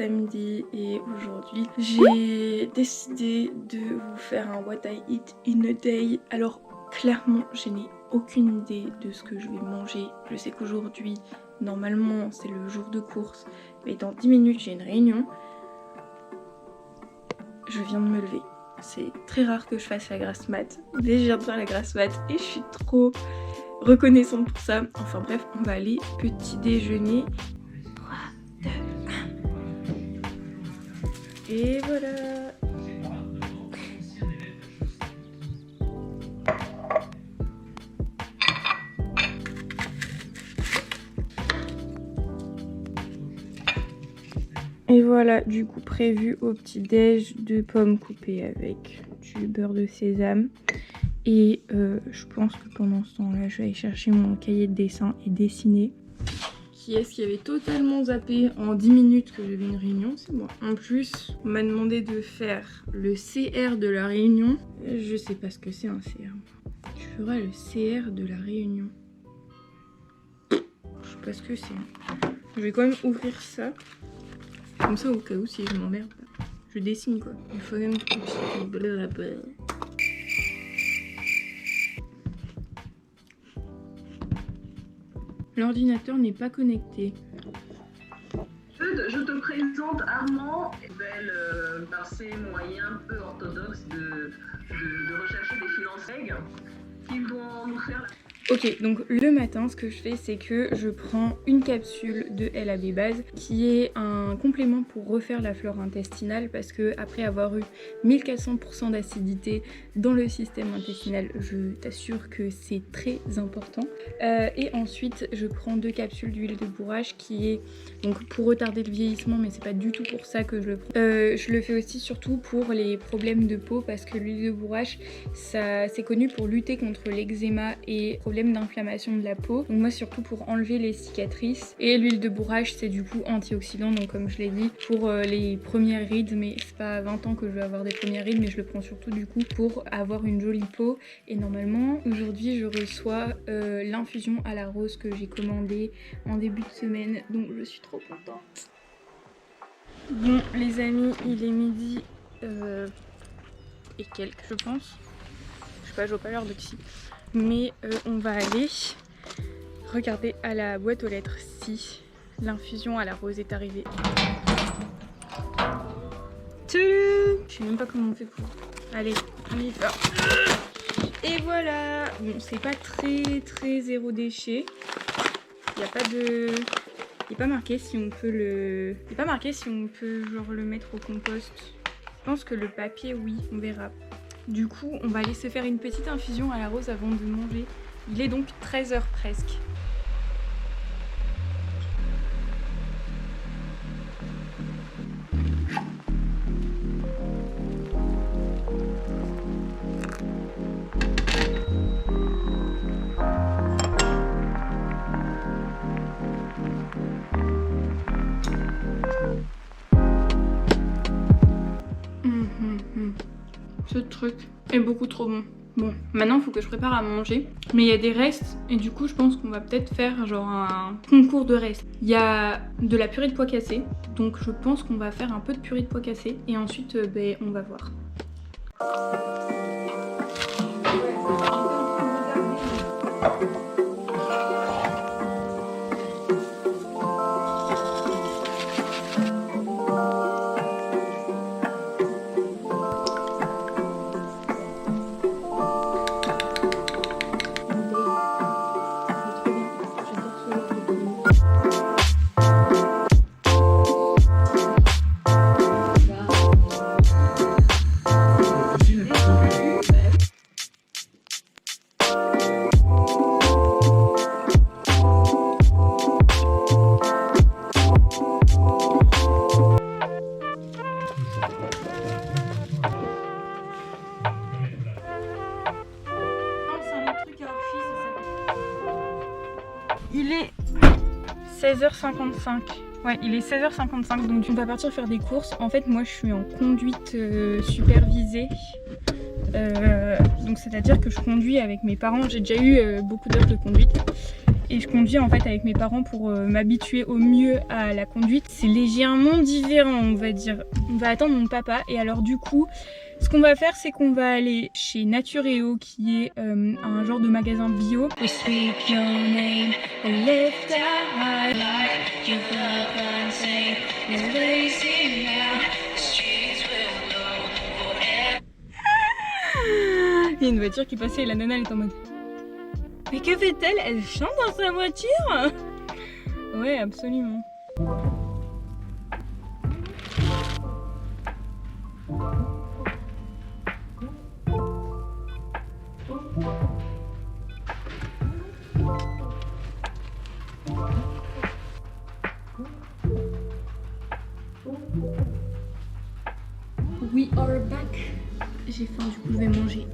samedi et aujourd'hui j'ai décidé de vous faire un What I Eat in a Day. Alors clairement je n'ai aucune idée de ce que je vais manger. Je sais qu'aujourd'hui normalement c'est le jour de course, mais dans 10 minutes j'ai une réunion. Je viens de me lever. C'est très rare que je fasse la grasse mat. Mais je viens de faire la grasse mat et je suis trop reconnaissante pour ça. Enfin bref, on va aller petit déjeuner. 3, 2, 1. Et voilà. Et voilà, du coup prévu au petit déj 2 pommes coupées avec du beurre de sésame. Et je pense que pendant ce temps là je vais aller chercher mon cahier de dessin et dessiner. Qui est-ce qui avait totalement zappé en 10 minutes que j'avais une réunion? C'est moi. En plus on m'a demandé de faire le CR de la réunion. Je sais pas ce que c'est un CR. Tu feras le CR de la réunion. Je sais pas ce que c'est. Je vais quand même ouvrir ça. Comme ça au cas où si je m'emmerde. Je dessine quoi. Il faut même que... L'ordinateur n'est pas connecté. Je te présente Armand, par ses moyens peu orthodoxes de rechercher des finances qui vont nous faire... Ok, donc le matin, ce que je fais, c'est que je prends une capsule de LAB Base qui est un complément pour refaire la flore intestinale parce que après avoir eu 1400% d'acidité dans le système intestinal, je t'assure que c'est très important. Et ensuite, je prends 2 capsules d'huile de bourrache qui est donc pour retarder le vieillissement, mais c'est pas du tout pour ça que je le prends. Je le fais aussi surtout pour les problèmes de peau parce que l'huile de bourrache, c'est connu pour lutter contre l'eczéma et problèmes d'inflammation de la peau. Donc moi surtout pour enlever les cicatrices. Et l'huile de bourrache c'est du coup antioxydant, donc comme je l'ai dit pour les premières rides, mais c'est pas à 20 ans que je vais avoir des premières rides, mais je le prends surtout du coup pour avoir une jolie peau. Et normalement aujourd'hui je reçois l'infusion à la rose que j'ai commandée en début de semaine, donc je suis trop contente. Bon les amis, il est midi et quelques je pense. Je sais pas, je vois pas l'heure de ici. Mais on va aller regarder à la boîte aux lettres si l'infusion à la rose est arrivée. Je sais même pas comment on fait pour... Allez, on y va. Et voilà. Bon, c'est pas très zéro déchet. Il n'y a pas de... Il n'est pas marqué si on peut le... Il n'est pas marqué si on peut genre le mettre au compost. Je pense que le papier, oui, on verra. Du coup, on va aller se faire une petite infusion à la rose avant de manger. Il est donc 13 h presque. Ce truc est beaucoup trop bon. Bon, maintenant il faut que je prépare à manger. Mais il y a des restes et du coup je pense qu'on va peut-être faire genre un concours de restes. Il y a de la purée de pois cassés. Donc je pense qu'on va faire un peu de purée de pois cassés. Et ensuite on va voir. Il est 16h55. Ouais, il est 16h55, donc on va partir faire des courses. En fait, moi, je suis en conduite supervisée. Donc, c'est-à-dire que je conduis avec mes parents. J'ai déjà eu beaucoup d'heures de conduite. et je conduis en fait avec mes parents pour m'habituer au mieux à la conduite. C'est légèrement différent, on va dire. On va attendre mon papa et alors du coup ce qu'on va faire, c'est qu'on va aller chez Nature & Eau, qui est un genre de magasin bio. Il y a une voiture qui passait et la nana elle est en mode mais que fait-elle? Elle chante dans sa voiture? Ouais, absolument. We are back. J'ai faim, du coup je vais manger.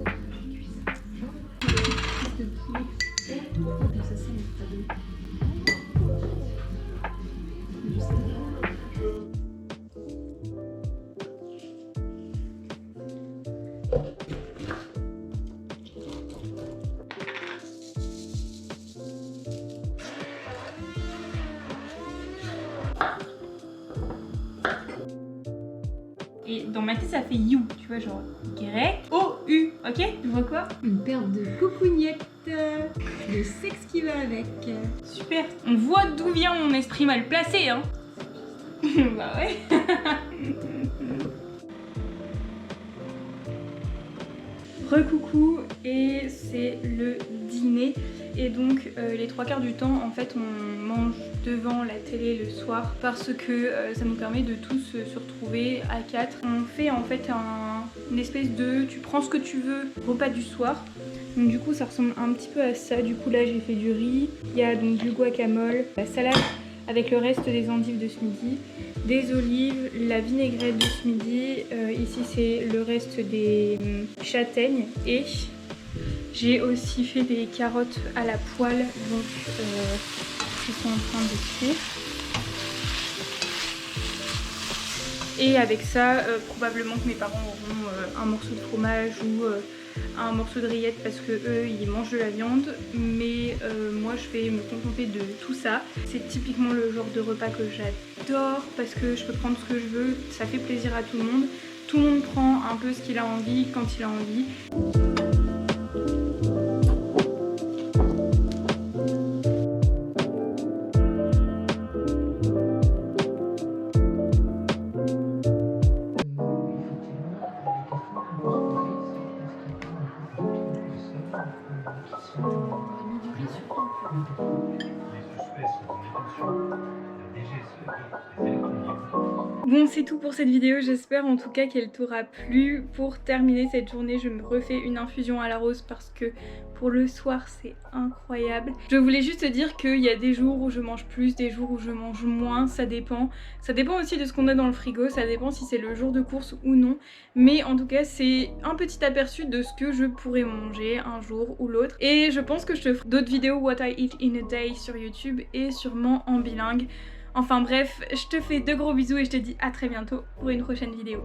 Et dans ma tête ça fait you, tu vois, genre Y-O-U, ok? Tu vois quoi? Une paire de coucougnettes, le sexe qui va avec. Super, on voit d'où vient mon esprit mal placé, hein. Bah ouais. Recoucou, et c'est le dîner. Et donc les 3/4 du temps en fait on mange devant la télé le soir parce que ça nous permet de tous se retrouver à 4. On fait en fait une espèce de tu prends ce que tu veux repas du soir. Donc du coup ça ressemble un petit peu à ça. Du coup là j'ai fait du riz, il y a donc du guacamole, la salade avec le reste des endives de ce midi, des olives, la vinaigrette de ce midi, ici c'est le reste des châtaignes et j'ai aussi fait des carottes à la poêle, donc qui sont en train de cuire. Et avec ça, probablement que mes parents auront un morceau de fromage ou un morceau de rillette parce que eux ils mangent de la viande. Mais moi je vais me contenter de tout ça. C'est typiquement le genre de repas que j'adore parce que je peux prendre ce que je veux, ça fait plaisir à tout le monde. Tout le monde prend un peu ce qu'il a envie quand il a envie. Bon, c'est tout pour cette vidéo, j'espère en tout cas qu'elle t'aura plu. Pour terminer cette journée, je me refais une infusion à la rose parce que pour le soir c'est incroyable. Je voulais juste te dire qu'il y a des jours où je mange plus, des jours où je mange moins, ça dépend. Ça dépend aussi de ce qu'on a dans le frigo, ça dépend si c'est le jour de course ou non. Mais en tout cas c'est un petit aperçu de ce que je pourrais manger un jour ou l'autre. Et je pense que je te ferai d'autres vidéos What I Eat in a Day sur YouTube et sûrement en bilingue. Enfin bref, je te fais de gros bisous et je te dis à très bientôt pour une prochaine vidéo.